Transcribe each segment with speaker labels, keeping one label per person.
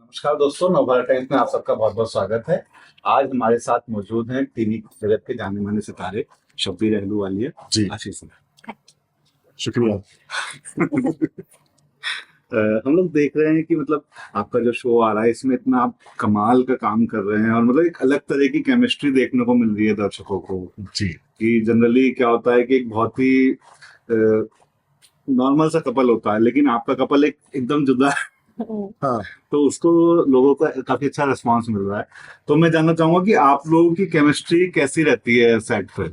Speaker 1: नमस्कार दोस्तों, नवभारत टाइम्स में आप सबका बहुत बहुत स्वागत है। आज हमारे साथ मौजूद हैं टीवी जगत के जाने माने सितारे शब्बीर अहलूवालिया
Speaker 2: जी।
Speaker 1: आशीष सर।
Speaker 2: शुक्रिया।
Speaker 1: हम लोग देख रहे हैं कि मतलब आपका जो शो आ रहा है इसमें इतना आप कमाल का काम कर रहे हैं और मतलब एक अलग तरह की केमिस्ट्री देखने को मिल रही है दर्शकों को।
Speaker 2: जी।
Speaker 1: कि जनरली क्या होता है कि एक बहुत ही नॉर्मल सा कपल होता है, लेकिन आपका कपल एकदम जुदा है।
Speaker 2: हाँ,
Speaker 1: तो उसको लोगों का काफी अच्छा रिस्पांस मिल रहा है। तो मैं जानना चाहूंगा कि आप लोगों की केमिस्ट्री कैसी रहती है सेट पे?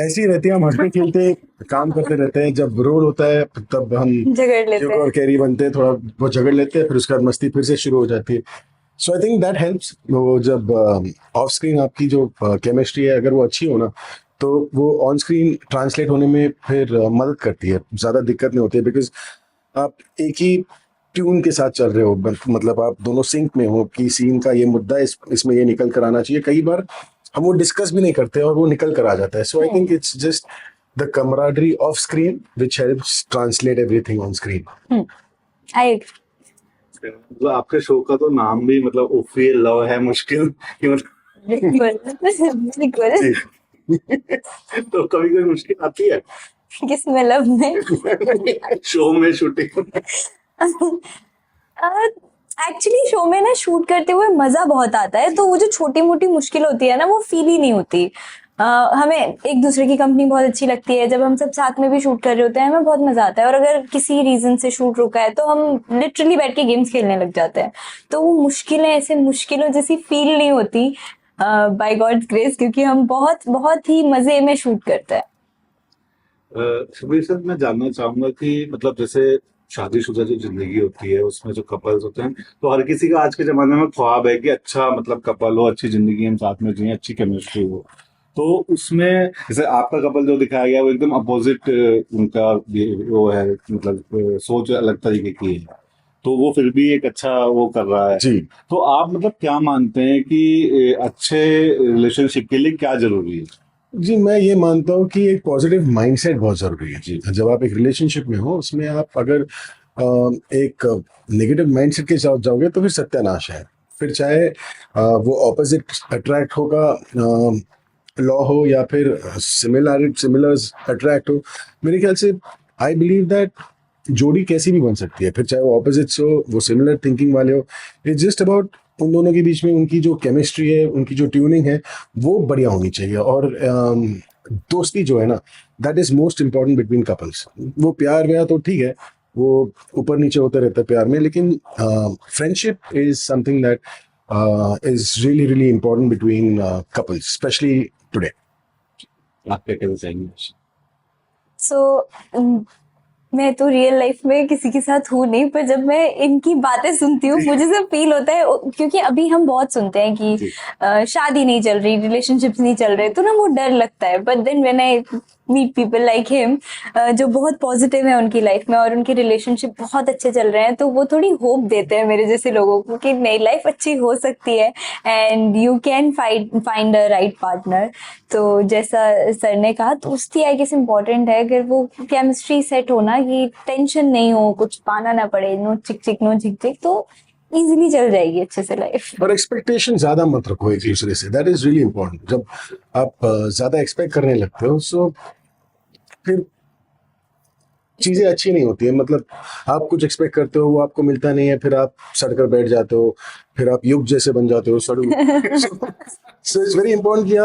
Speaker 2: ऐसी रहती है। हम हंसते खेलते काम करते रहते हैं। जब रोल होता है तब हम
Speaker 3: झगड़ लेते
Speaker 2: क्यूक
Speaker 3: हैं।
Speaker 2: और कैरी बनते हैं, थोड़ा वो झगड़ लेते हैं, फिर उसके बाद मस्ती फिर से शुरू हो जाती है। So I think that helps. वो जब ऑफ स्क्रीन आपकी जो केमिस्ट्री है अगर वो अच्छी हो ना, तो वो ऑन स्क्रीन ट्रांसलेट होने में फिर मदद करती है। ज़्यादा दिक्कत नहीं होती है बिकॉज आप एक ही ट्यून के साथ चल रहे हो। मतलब आप दोनों सिंक में हो कि सीन का ये मुद्दा इसमें ये निकल कर आना चाहिए। कई बार हम वो डिस्कस भी नहीं करते और वो निकल कर आ जाता है। So I think it's just the camaraderie of screen which helps translate everything on screen.
Speaker 3: I
Speaker 1: मतलब आपके शो का तो नाम भी मतलब उफी लव है मुश्किल कि मतलब
Speaker 3: बिल्कुल
Speaker 2: जी।
Speaker 1: तो कभी कोई मुश्किल आती है
Speaker 3: किसमें लव में
Speaker 1: शो में शूटिंग?
Speaker 3: एक्चुअली शो में ना शूट करते हुए मजा बहुत आता है, तो वो जो छोटी मोटी मुश्किल होती है ना वो फील ही नहीं होती। हमें एक दूसरे की कंपनी बहुत अच्छी लगती है। जब हम सब साथ में भी शूट कर रहे होते हैं हमें बहुत मजा आता है, और अगर किसी रीजन से शूट रुका है तो हम लिटरली बैठ के गेम्स खेलने लग जाते हैं। तो वो मुश्किलें ऐसे मुश्किलों जैसी फील नहीं होती बाय गॉड्स ग्रेस, क्योंकि हम बहुत बहुत ही मजे में शूट करते हैं।
Speaker 1: शबीर सर, मैं जानना चाहूंगा कि मतलब जैसे शादीशुदा जो जिंदगी होती है उसमें जो कपल्स होते हैं, तो हर किसी का आज के जमाने में ख्वाब है कि अच्छा मतलब कपल हो, अच्छी जिंदगी हम साथ में जिए, अच्छी केमिस्ट्री हो। तो उसमें जैसे आपका कपल जो दिखाया गया वो एकदम अपोजिट उनका वो है, मतलब सोच अलग तरीके की है, तो वो फिर भी एक अच्छा वो कर रहा है।
Speaker 2: जी।
Speaker 1: तो आप मतलब क्या मानते हैं कि अच्छे रिलेशनशिप के लिए क्या जरूरी है?
Speaker 2: जी, मैं ये मानता हूँ कि एक पॉजिटिव माइंडसेट बहुत जरूरी है। जी, जब आप एक रिलेशनशिप में हो उसमें आप अगर एक नेगेटिव माइंडसेट के साथ जाओगे तो फिर सत्यानाश है। फिर चाहे वो ऑपोजिट अट्रैक्ट होगा, लॉ हो या फिर सिमिलर्स अट्रैक्ट हो। मेरे ख्याल से आई बिलीव दैट जोड़ी कैसी भी बन सकती है, फिर चाहे वो ऑपोजिट्स हो, वो सिमिलर थिंकिंग वाले हो। इट्स जस्ट अबाउट उन दोनों के बीच में उनकी जो केमिस्ट्री है, उनकी जो ट्यूनिंग है वो बढ़िया होनी चाहिए। और दोस्ती जो है ना, that is most important between couples. वो प्यार व्यार तो ठीक है, वो ऊपर नीचे होते रहता है प्यार में, लेकिन friendship is something that is really really important between couples, specially today.
Speaker 1: आप क्या कहना चाहेंगे?
Speaker 3: सो मैं तो रियल लाइफ में किसी के साथ हूँ नहीं, पर जब मैं इनकी बातें सुनती हूँ मुझे सब फील होता है, क्योंकि अभी हम बहुत सुनते हैं कि शादी नहीं चल रही, रिलेशनशिप्स नहीं चल रहे, तो ना वो डर लगता है। But then when I meet people like him जो बहुत पॉजिटिव है उनकी लाइफ में और उनके रिलेशनशिप बहुत अच्छे चल रहे हैं, तो वो थोड़ी होप देते हैं मेरे जैसे लोगों को कि नई लाइफ अच्छी हो सकती है and you can find a right partner. तो जैसा सर ने कहा, दोस्ती आई गेस इम्पोर्टेंट है। अगर वो केमिस्ट्री सेट हो ना, कि टेंशन नहीं हो, कुछ पाना ना पड़े, नो चिक चिक नो झिक झिक, तो इजीली चल जाएगी अच्छे से लाइफ।
Speaker 2: और एक्सपेक्टेशन ज्यादा मत रखो एक दूसरे से, दैट इज रियली इंपॉर्टेंट। जब आप ज्यादा एक्सपेक्ट करने लगते हो सो फिर चीजें अच्छी नहीं होती है। मतलब आप कुछ एक्सपेक्ट करते हो, वो आपको मिलता नहीं है, फिर आप सड़कर बैठ जाते हो, फिर आप युग जैसे बन जाते हो, सड़ू। सो इट्स वेरी इंपॉर्टेंट कि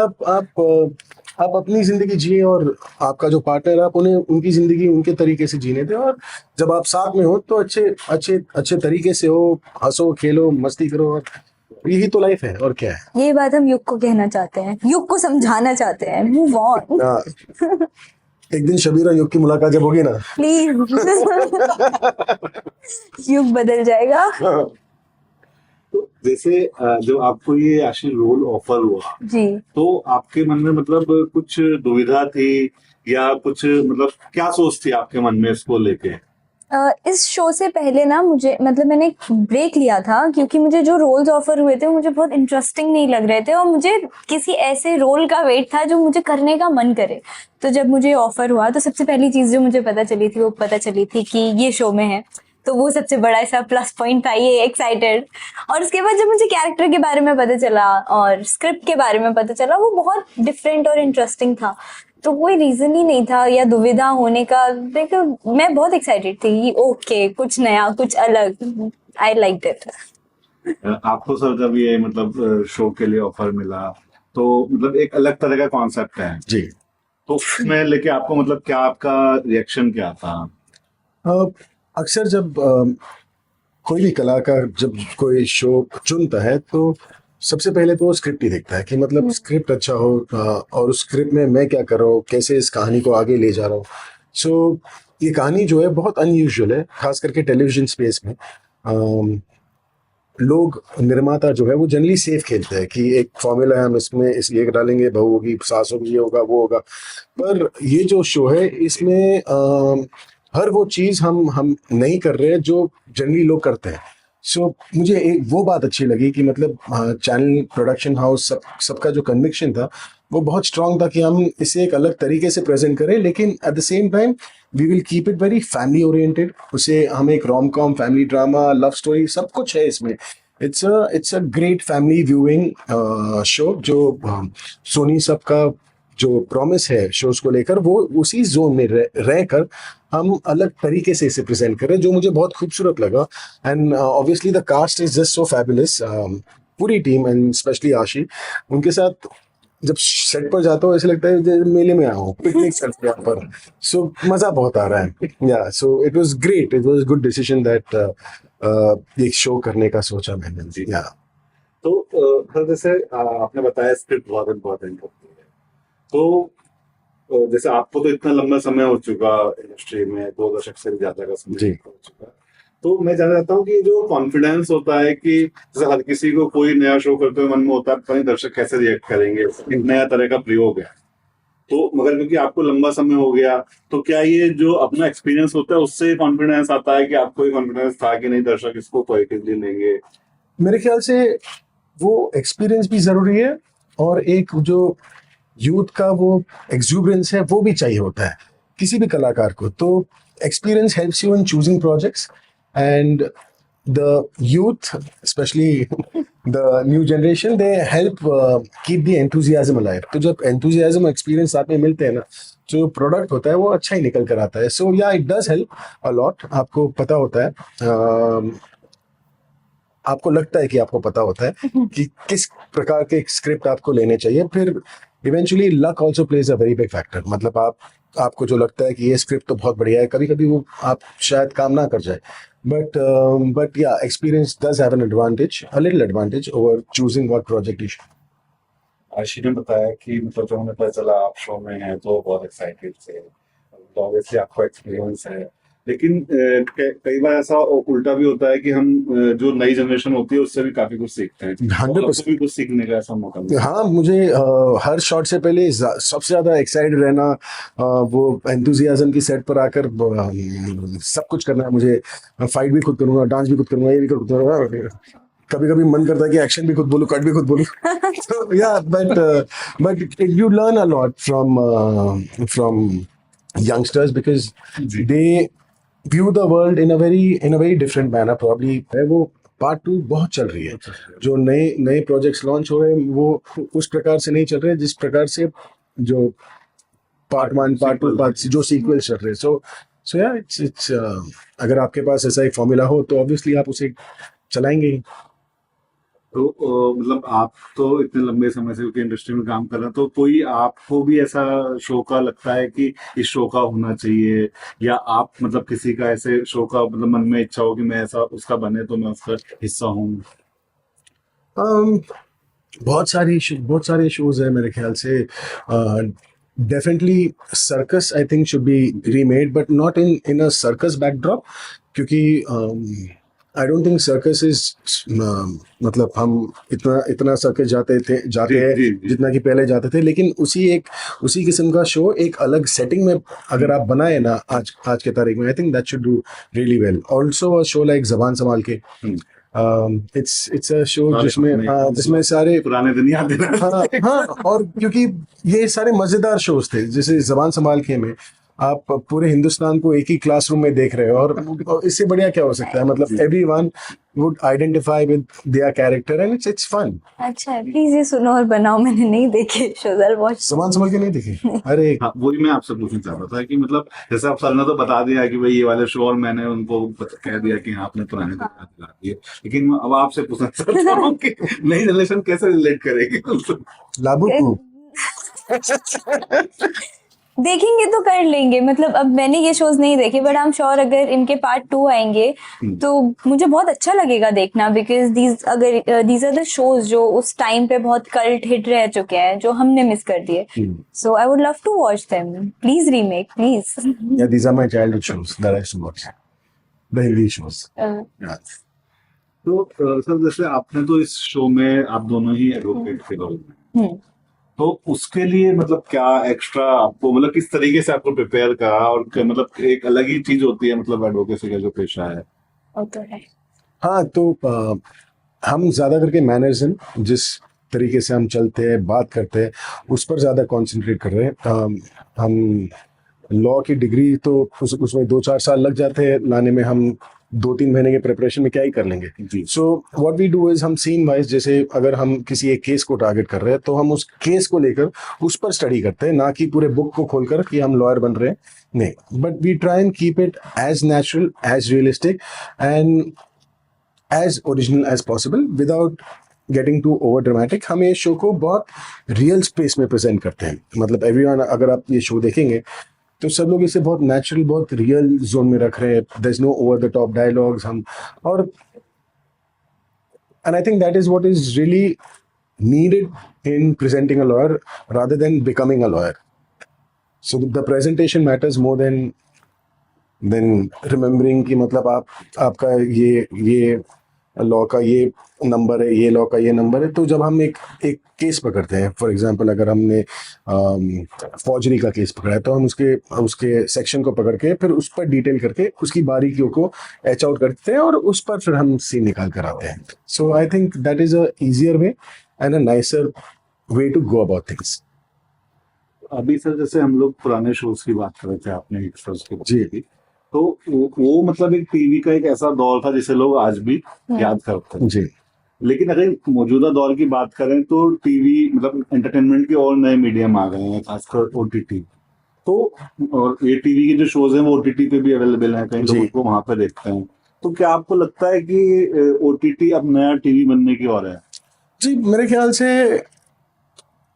Speaker 2: आप अपनी जिंदगी जिए और आपका जो पार्टनर है आप उन्हें उनकी जिंदगी उनके तरीके से जीने दें। और जब आप साथ में हो तो अच्छे अच्छे अच्छे तरीके से हो, हंसो खेलो मस्ती करो, और यही तो लाइफ है और क्या है।
Speaker 3: ये बात हम युग को कहना चाहते हैं, युग को समझाना चाहते हैं। Move on.
Speaker 2: हाँ, एक दिन शबीर और युग की मुलाकात जब होगी ना,
Speaker 3: प्लीज युग बदल जाएगा।
Speaker 1: तो जैसे जब आपको ये आशीष रोल ऑफर हुआ
Speaker 3: जी,
Speaker 1: तो आपके मन में मतलब कुछ दुविधा थी या कुछ मतलब क्या सोच थी आपके मन में इसको लेके?
Speaker 3: इस शो से पहले ना मुझे मतलब मैंने एक ब्रेक लिया था, क्योंकि मुझे जो रोल्स ऑफर हुए थे मुझे बहुत इंटरेस्टिंग नहीं लग रहे थे, और मुझे किसी ऐसे रोल का वेट था जो मुझे करने का मन करे। तो जब मुझे ऑफर हुआ तो सबसे पहली चीज जो मुझे पता चली थी वो पता चली थी कि ये शो में है, तो वो सबसे बड़ा ऐसा प्लस पॉइंट था, ये एक्साइटेड। और उसके बाद जब मुझे कैरेक्टर के बारे में पता चला और स्क्रिप्ट के बारे में पता चला, वो बहुत डिफरेंट और इंटरेस्टिंग था, तो कोई रीजन ही नहीं था या दुविधा होने का। देखो मैं बहुत एक्साइटेड थी कि ओके कुछ नया, कुछ अलग। I like it.
Speaker 1: आपको सर जब ये मतलब शो के लिए ऑफर मिला तो मतलब एक अलग तरह का कॉन्सेप्ट है,
Speaker 2: जी।
Speaker 1: तो उसमें लेके आपको मतलब क्या आपका रिएक्शन क्या था?
Speaker 2: अक्सर जब कोई भी कलाकार जब कोई शो चुनता है तो सबसे पहले तो वो स्क्रिप्ट ही देखता है कि मतलब स्क्रिप्ट अच्छा हो, और उस स्क्रिप्ट में मैं क्या कर रहा हूँ, कैसे इस कहानी को आगे ले जा रहा हूँ। सो ये कहानी जो है बहुत अनयूजुअल है, खास करके टेलीविजन स्पेस में। लोग निर्माता जो है वो जनरली सेफ खेलते हैं कि एक फॉर्मूला है, हम इसमें इस ये डालेंगे, बहू होगी, सास होगी, ये होगा, वो होगा। पर ये जो शो है इसमें हर वो चीज़ हम नहीं कर रहे हैं जो जनरली लोग करते हैं। सो मुझे एक वो बात अच्छी लगी कि मतलब चैनल, प्रोडक्शन हाउस, सबका जो कन्विक्शन था वो बहुत स्ट्रांग था कि हम इसे एक अलग तरीके से प्रेजेंट करें, लेकिन at the same time we will keep it very family oriented. उसे हम एक rom com, family drama, love story, सब कुछ है इसमें। It's a great family viewing show. जो सोनी सब का जो प्रॉमिस है शोज को लेकर, वो उसी जोन में रहकर हम अलग तरीके से इसे प्रेजेंट करें, जो मुझे बहुत खूबसूरत लगा। And obviously the cast is just so fabulous. पूरी टीम एंड स्पेशली आशी, उनके साथ जब सेट पर जाता हूँ ऐसे लगता है जैसे मेले में आया हूँ, पिकनिक चल रहा है पर। सो मजा बहुत आ रहा है। या so it was great, it was good decision that एक शो करने का सोचा मैंने। या
Speaker 1: तो सर जैसे आपने बताया स्क्रिप्ट बहुत इम्पोर्टेंट होती है, तो जैसे आपको तो इतना लंबा समय हो चुका इंडस्ट्री में, 2 दशक से भी ज्यादा का समय
Speaker 2: जी।
Speaker 1: हो चुका, तो मैं जानना चाहता हूँ कि जो कॉन्फिडेंस होता है कि जैसे हर किसी को कोई नया शो करते हुए मन में होता है पता नहीं दर्शक कैसे रिएक्ट करेंगे, एक नया तरह का प्रयोग है, तो मगर क्योंकि आपको लंबा समय हो गया, तो क्या ये जो अपना एक्सपीरियंस होता है उससे कॉन्फिडेंस आता है कि आपको ये कॉन्फिडेंस था कि नहीं दर्शक इसको पॉजिटिवली लेंगे?
Speaker 2: मेरे ख्याल से वो एक्सपीरियंस भी ज़रूरी है, और एक जो यूथ का वो एक्सूबरेंस है वो भी चाहिए होता है किसी भी कलाकार को। तो experience helps you in choosing projects, and the youth specially the new generation, they help keep the enthusiasm alive. तो जब एंथुजियाज्म एक्सपीरियंस साथ में मिलते हैं ना, जो प्रोडक्ट होता है वो अच्छा ही निकल कर आता है। सो या it does help a lot. आपको पता होता है, आपको लगता है कि आपको पता होता है कि किस प्रकार के स्क्रिप्ट आपको लेने चाहिए। फिर eventually luck also plays a very big factor. मतलब आपको जो लगता है कि ये स्क्रिप्ट तो बहुत बढ़िया है, कभी कभी वो आप शायद काम ना कर जाए, बट या experience does have an advantage, a little advantage over choosing what project you should.
Speaker 1: आशी ने बताया कि मतलब जब हमें पता चला आप शो में हैं तो बहुत एक्साइटेड थे, तो ऑब्वियसली आपका एक्सपीरियंस है, लेकिन कई बार ऐसा उल्टा भी होता है कि हम जो नई जनरेशन होती है उससे भी काफी कुछ सीखते हैं,
Speaker 2: 100%।
Speaker 1: आपको भी कुछ सीखने का ऐसा मौका मिला?
Speaker 2: हाँ, मुझे हर शॉट से पहले सबसे ज़्यादा एक्साइटेड रहना, वो एंथुजियाज्म की सेट पर आकर सब कुछ करना है मुझे। फाइट भी खुद करूँगा, डांस भी खुद करूँगा, ये भी खुद करूँगा। कभी कभी मन करता है कि एक्शन भी खुद बोलूँ, कट भी खुद बोलूँ। So, yeah, but you learn a lot from youngsters because
Speaker 1: ji.
Speaker 2: they view the world in a very different manner probably। है वो पार्ट 2 बहुत चल रही है। जो नए नए प्रोजेक्ट्स लॉन्च हो रहे हैं वो उस प्रकार से नहीं चल रहे जिस प्रकार से जो पार्ट 1, पार्ट 2, पार्ट जो सीक्वल चल रहे हैं। सो या इट्स अगर आपके पास ऐसा एक फॉर्मूला हो तो ऑब्वियसली आप उसे चलाएंगे ही।
Speaker 1: तो मतलब आप तो इतने लंबे समय से क्योंकि इंडस्ट्री में काम कर रहे हैं, तो कोई आपको भी ऐसा शो का लगता है कि इस शो का होना चाहिए, या आप मतलब किसी का ऐसे शो का मतलब मन में इच्छा हो कि मैं ऐसा उसका बने तो मैं उसका हिस्सा हूँ?
Speaker 2: बहुत सारे शोज है मेरे ख्याल से। Definitely circus I think should be remade, but not in a circus backdrop, क्योंकि I don't think circus is मतलब हम इतना सर्कस जाते
Speaker 1: जी,
Speaker 2: हैं
Speaker 1: जी, जी।
Speaker 2: जितना कि पहले जाते थे, लेकिन उसी किस्म का शो एक अलग सेटिंग में अगर आप बनाए ना आज के तारीख में, आई think that should do really well. Also a show like ज़बान संभाल के, इट्स अ शो जिसमें सारे
Speaker 1: पुराने दिन याद दिला।
Speaker 2: हाँ, और क्योंकि ये सारे मजेदार शोज थे, जैसे ज़बान संभाल के में आप पूरे हिंदुस्तान को एक ही क्लासरूम में देख रहे हो, और इससे बढ़िया क्या हो सकता है? मतलब everyone would identify with their character and it's fun.
Speaker 3: अच्छा है, प्लीज ये सुनो और बनाओ, मैंने नहीं देखे शोज, आई वॉच।
Speaker 2: सामान समझ के नहीं देखे? अरे
Speaker 1: हाँ, वही मैं आपसे पूछना चाह रहा था कि मतलब जैसे आप सर ने तो बता दिया कि भाई ये वाले शो, और मैंने उनको कह दिया कि हाँ आपने पुराने तो याद दिला दिए, लेकिन मैं अब आपसे पूछना चाहता हूँ कि नई जनरेशन कैसे रिलेट करेगी उनसे?
Speaker 2: लाबू
Speaker 3: देखेंगे तो कर लेंगे, मतलब अब मैंने ये शोज नहीं देखे, बट आई एम श्योर अगर इनके पार्ट 2 आएंगे तो मुझे बहुत अच्छा लगेगा देखना, because these are the shows जो उस टाइम पे बहुत कल्ट हिट रह चुके हैं, जो हमने मिस कर दिए। So I would love to watch them, please remake please.
Speaker 2: या these are my childhood shows that I used to watch, the Hindi shows.
Speaker 1: तो सर जैसे आपने तो इस शो में आप दोनों ही एडवोकेट थे रोल में, तो उसके लिए मतलब क्या एक्स्ट्रा आपको, मतलब किस तरीके से आपको प्रिपेयर करा, और मतलब एक अलग ही चीज होती है मतलब एडवोकेसी का जो पेशा है।
Speaker 3: तो है।
Speaker 2: हाँ, तो हम ज्यादा करके मैनरिज्म, जिस तरीके से हम चलते हैं, बात करते हैं, उस पर ज्यादा कंसंट्रेट कर रहे हैं। हम लॉ की डिग्री तो उसमें 2-4 साल लग जाते हैं लाने में, हम 2-3 महीने के प्रिपरेशन में क्या ही कर लेंगे।
Speaker 1: जी।
Speaker 2: So what we do is हम सीन वाइज, जैसे अगर हम किसी एक केस को टारगेट कर रहे हैं तो हम उस केस को लेकर उस पर स्टडी करते हैं, ना कि पूरे बुक को खोलकर कि हम लॉयर बन रहे हैं, नहीं। But we try and keep it as natural, as realistic and as original as possible without getting too over dramatic. हम ये शो को बहुत रियल स्पेस में प्रेजेंट करते हैं, मतलब एवरीवन, अगर आप ये शो देखेंगे तो सब लोग इसे बहुत नेचुरल, बहुत रियल जोन में रख रहे हैं। There is no over the top dialogues, हम और and I think that is what is really needed in presenting a lawyer rather than becoming a lawyer. So the presentation matters more than remembering कि मतलब आपका ये law का ये number है, ये लॉ का ये नंबर है। तो जब हम एक केस पकड़ते हैं, फॉर एग्जांपल अगर हमने फॉर्जरी का केस पकड़ा है, तो हम उसके सेक्शन को पकड़ के फिर उस पर डिटेल करके उसकी बारीकियों को एच आउट करते हैं, और उस पर फिर हम सीन निकाल कर आते हैं। So I think that is a easier way and a nicer way to go about things.
Speaker 1: अभी सर जैसे हम लोग पुराने शोज की बात कर रहे थे, आपने एक्स्ट्रास की बात
Speaker 2: जी।
Speaker 1: की, तो वो मतलब एक टीवी का एक ऐसा दौर था जिसे लोग आज भी याद करते हैं।
Speaker 2: जी।
Speaker 1: लेकिन अगर मौजूदा दौर की बात करें तो टीवी मतलब एंटरटेनमेंट के और नए मीडियम आ गए हैं, खासकर ओटीटी। तो और ये टीवी के जो शोज हैं वो ओटीटी पे भी अवेलेबल हैं, कई लोग
Speaker 2: जी।
Speaker 1: उनको वहां पे देखते हैं। तो क्या आपको लगता है कि ओटीटी अब नया टीवी बनने की ओर है?
Speaker 2: जी, मेरे ख्याल से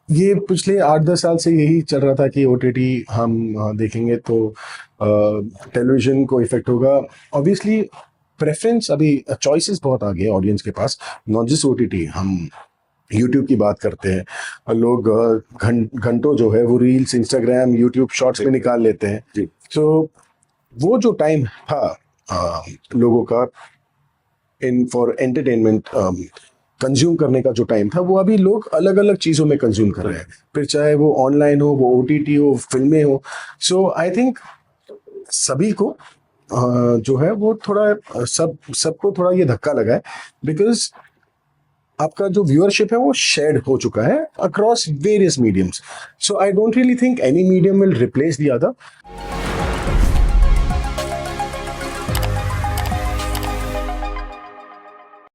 Speaker 2: ये पिछले 8-10 साल से यही चल रहा था कि ओटीटी हम देखेंगे तो टेलीविजन को इफेक्ट होगा। ऑब्वियसली प्रेफरेंस, अभी चॉइसेस बहुत आ गए ऑडियंस के पास, नॉट जस्ट ओटीटी। हम यूट्यूब की बात करते हैं, लोग घंटों जो है वो रील्स, इंस्टाग्राम, यूट्यूब शॉर्ट्स में निकाल लेते हैं।
Speaker 1: जी।
Speaker 2: सो वो जो टाइम था लोगों का इन फॉर एंटरटेनमेंट कंज्यूम करने का जो टाइम था, वो अभी लोग अलग अलग चीज़ों में कंज्यूम कर रहे हैं, फिर चाहे वो ऑनलाइन हो, वो ओटीटी हो, फिल्में हो। सो आई थिंक सभी को जो है वो थोड़ा सबको थोड़ा ये धक्का लगा है, बिकॉज आपका जो व्यूअरशिप है वो शेयर्ड हो चुका है across various mediums. So I don't really think any medium will replace the other.